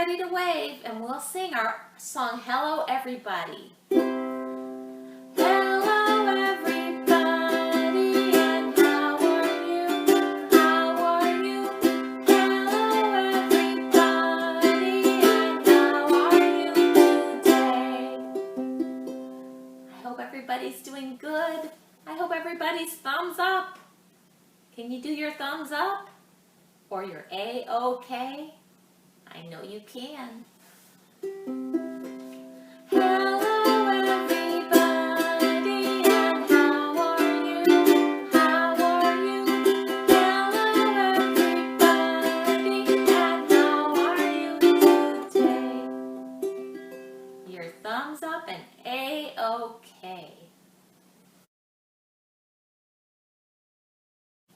ready to wave and we'll sing our song, Hello Everybody. Hello everybody, and how are you? How are you? Hello everybody, and how are you today? I hope everybody's doing good. I hope everybody's thumbs up. Can you do your thumbs up? Or your A-OK? I know you can. Hello everybody, and how are you? How are you? Hello everybody, and how are you today? Your thumbs up and A-OK.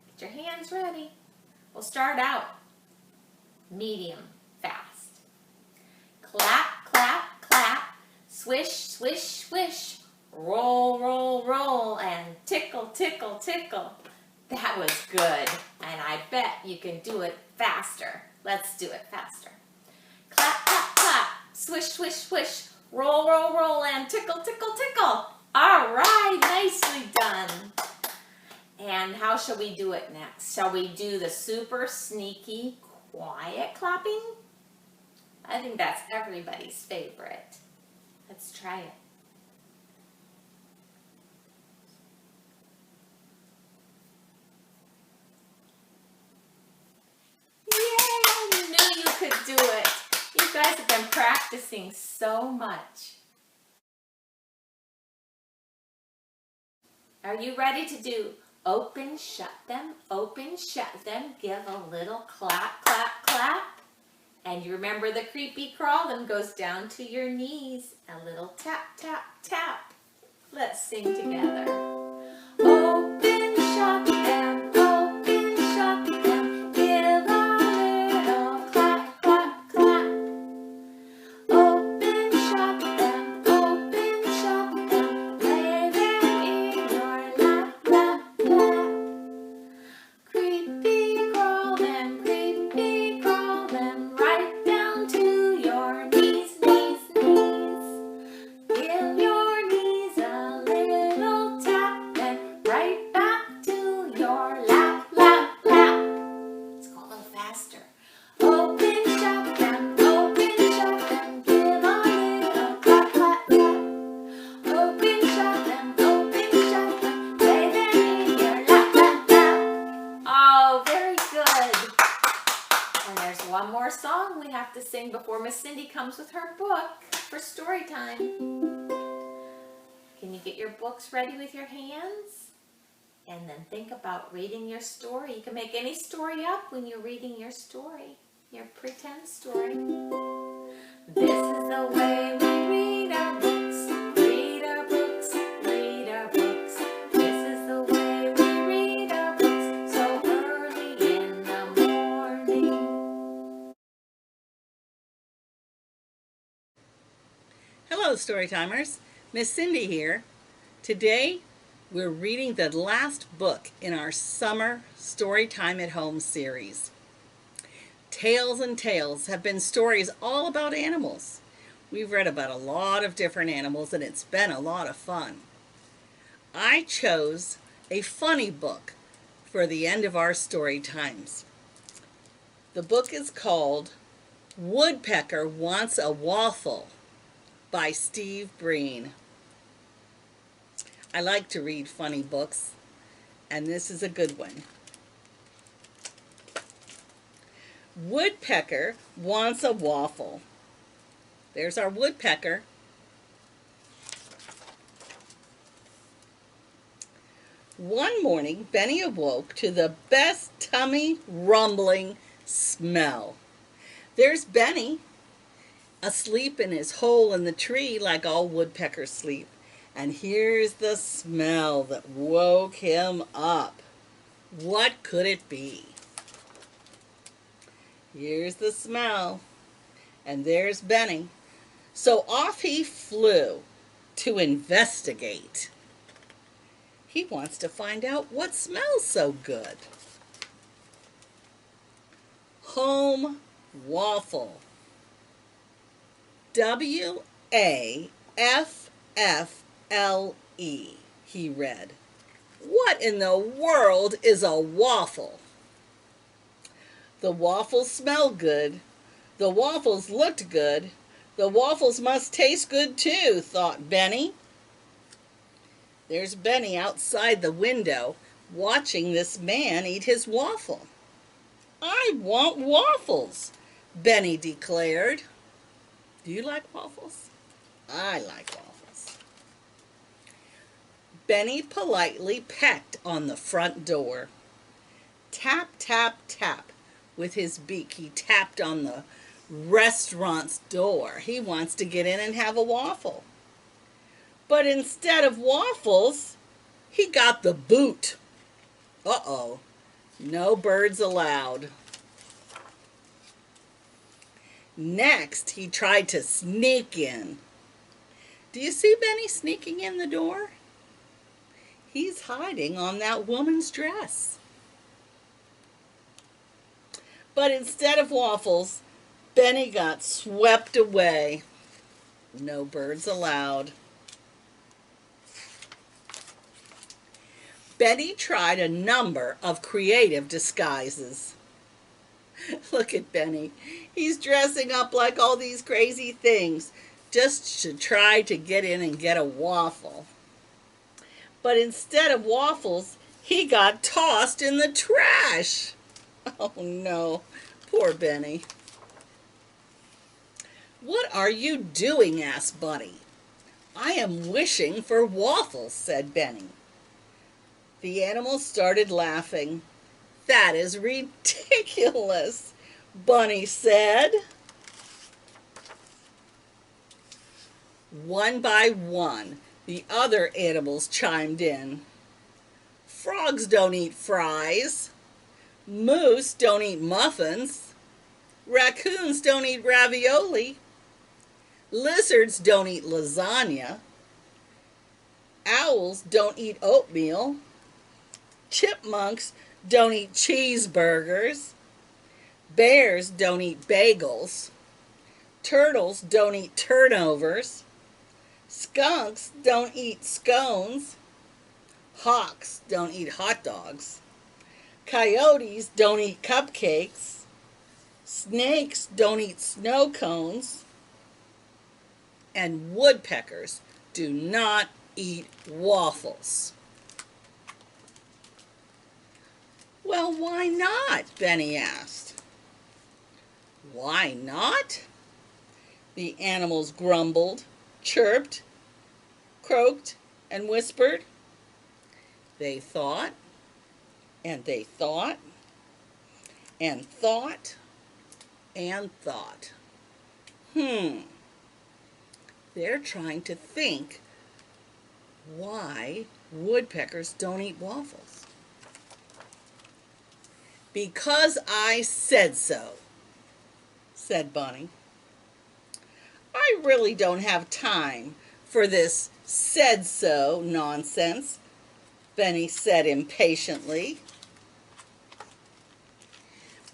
Get your hands ready. We'll start out medium fast. Clap, clap, clap. Swish, swish, swish. Roll, roll, roll. And tickle, tickle, tickle. That was good. And I bet you can do it faster. Let's do it faster. Clap, clap, clap. Swish, swish, swish. Roll, roll, roll. And tickle, tickle, tickle. All right. Nicely done. And how shall we do it next? Shall we do the super sneaky, quiet clapping? I think that's everybody's favorite. Let's try it. Yay! I knew you could do it. You guys have been practicing so much. Are you ready to do open, shut them, give a little clap, clap, clap. And you remember the creepy crawl, then goes down to your knees. A little tap, tap, tap. Let's sing together. Open, shut them, give a little clap, clap, clap. Open, shut them, lay them in your lap, lap, lap. Creepy crawl them right down to your knees, knees, knees. Give your knees a little tap, then right back to your lap, lap, lap. Let's go a little faster. Open, shut them, give a little clap, clap, clap. Open, shut them, lay them in your lap, lap, lap. Oh, very good. And there's one more song we have to sing before Miss Cindy comes with her book for story time. Can you get your books ready with your hands? And then think about reading your story. You can make any story up when you're reading your story, your pretend story. This is the way we read our books, read our books, read our books. This is the way we read our books so early in the morning. Hello, Storytimers. Miss Cindy here. Today, we're reading the last book in our Summer Storytime at Home series. Tales and Tales have been stories all about animals. We've read about a lot of different animals, and it's been a lot of fun. I chose a funny book for the end of our story times. The book is called Woodpecker Wants a Waffle by Steve Breen. I like to read funny books, and this is a good one. Woodpecker Wants a Waffle. There's our woodpecker. One morning, Benny awoke to the best tummy rumbling smell. There's Benny, asleep in his hole in the tree like all woodpeckers sleep. And here's the smell that woke him up. What could it be? Here's the smell. And there's Benny. So off he flew to investigate. He wants to find out what smells so good. Home Waffle. Waffle, he read. What in the world is a waffle? The waffles smell good. The waffles looked good. The waffles must taste good too, thought Benny. There's Benny outside the window, watching this man eat his waffle. I want waffles, Benny declared. Do you like waffles? I like waffles. Benny politely pecked on the front door. Tap, tap, tap. With his beak, he tapped on the restaurant's door. He wants to get in and have a waffle. But instead of waffles, he got the boot. Uh-oh, no birds allowed. Next, he tried to sneak in. Do you see Benny sneaking in the door? He's hiding on that woman's dress. But instead of waffles, Benny got swept away. No birds allowed. Benny tried a number of creative disguises. Look at Benny. He's dressing up like all these crazy things just to try to get in and get a waffle. But instead of waffles, he got tossed in the trash. Oh no, poor Benny. What are you doing? Asked Bunny. I am wishing for waffles, said Benny. The animals started laughing. That is ridiculous, Bunny said. One by one, the other animals chimed in. Frogs don't eat fries. Moose don't eat muffins. Raccoons don't eat ravioli. Lizards don't eat lasagna. Owls don't eat oatmeal. Chipmunks don't eat cheeseburgers. Bears don't eat bagels. Turtles don't eat turnovers. Skunks don't eat scones. Hawks don't eat hot dogs. Coyotes don't eat cupcakes. Snakes don't eat snow cones. And woodpeckers do not eat waffles. Well, why not? Benny asked. Why not? The animals grumbled, chirped, croaked, and whispered. They thought, and they thought, and thought, and thought. They're trying to think why woodpeckers don't eat waffles. Because I said so, said Bunny. I really don't have time for this said so nonsense, Benny said impatiently.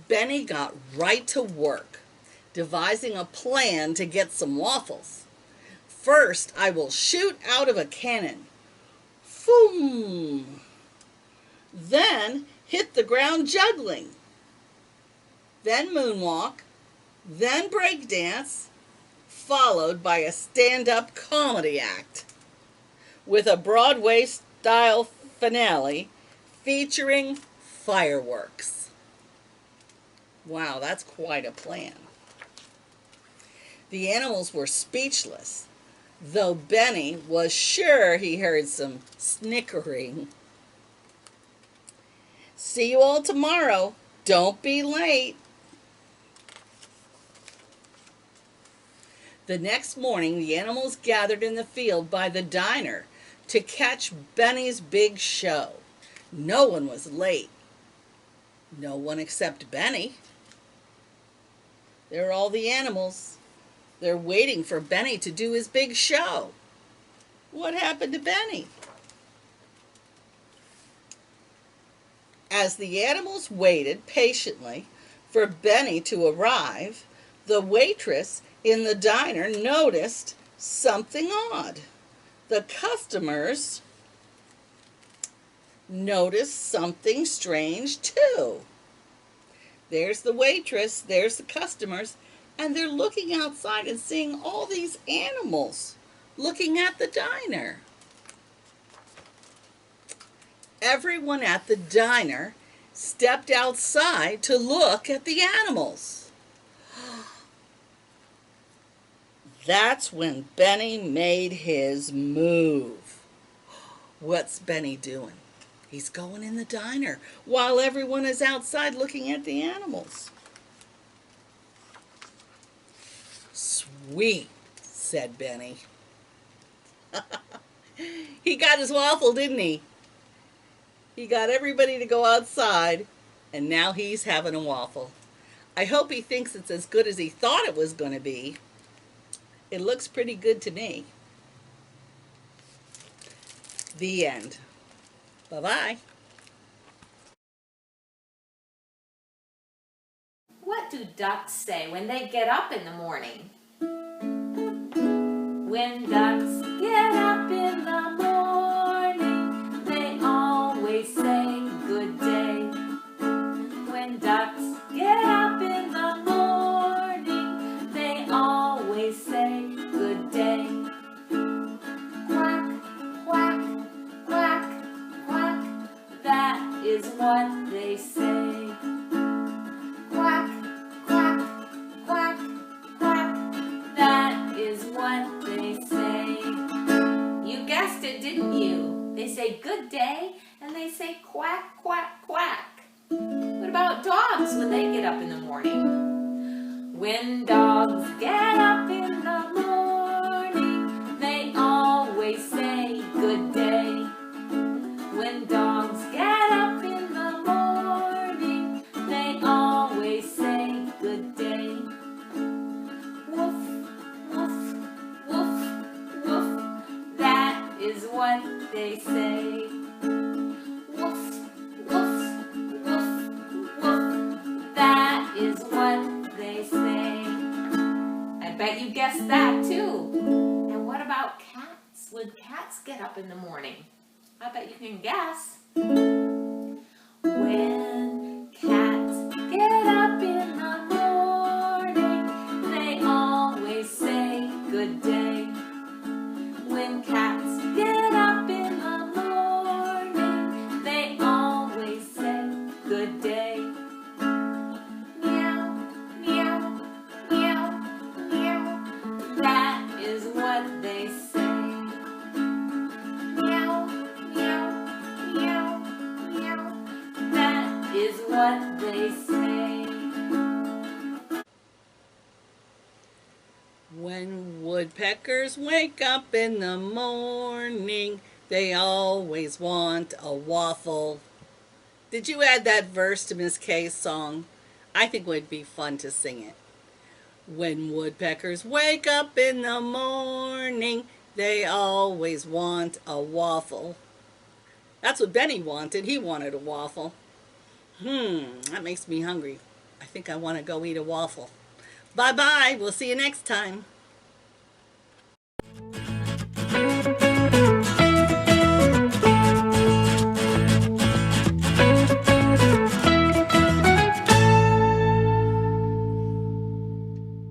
Benny got right to work, devising a plan to get some waffles. First, I will shoot out of a cannon. Boom! Then hit the ground juggling. Then moonwalk. Then breakdance, followed by a stand-up comedy act with a Broadway-style finale featuring fireworks. Wow, that's quite a plan. The animals were speechless, though Benny was sure he heard some snickering. See you all tomorrow. Don't be late. The next morning, the animals gathered in the field by the diner to catch Benny's big show. No one was late. No one except Benny. There are all the animals. They're waiting for Benny to do his big show. What happened to Benny? As the animals waited patiently for Benny to arrive, the waitress in the diner noticed something odd. The customers noticed something strange too. There's the waitress, there's the customers, and they're looking outside and seeing all these animals looking at the diner. Everyone at the diner stepped outside to look at the animals. That's when Benny made his move. What's Benny doing? He's going in the diner while everyone is outside looking at the animals. Sweet, said Benny. He got his waffle, didn't he? He got everybody to go outside, and now he's having a waffle. I hope he thinks it's as good as he thought it was going to be. It looks pretty good to me. The end. Bye-bye. What do ducks say when they get up in the morning? When ducks get up in the morning, they always say good day. When ducks get up in the morning, they always say good day. Quack, quack, quack, quack, that is what they say. Quack, quack, quack, quack, that is what they say. You guessed it, didn't you? They say good day and they say quack, quack, quack. What about dogs when they get up in the morning? When dogs get up in the morning, they always say good day. When dogs get up in the morning, they always say good day. Woof, woof, woof, woof, that is what they say. Woof, woof, woof, woof, that is what they say. I bet you guessed that too. And what about cats? When cats get up in the morning? I bet you can guess. When cats get up in the morning, they always say good day. When cats get up in the morning, they always say good day. Meow, meow, meow, meow, that is what they say. Meow, meow, meow, meow, that is what they say. When woodpeckers wake up in the morning, they always want a waffle. Did you add that verse to Miss Kay's song? I think it would be fun to sing it. When woodpeckers wake up in the morning, they always want a waffle. That's what Benny wanted. He wanted a waffle. That makes me hungry. I think I want to go eat a waffle. Bye-bye. We'll see you next time.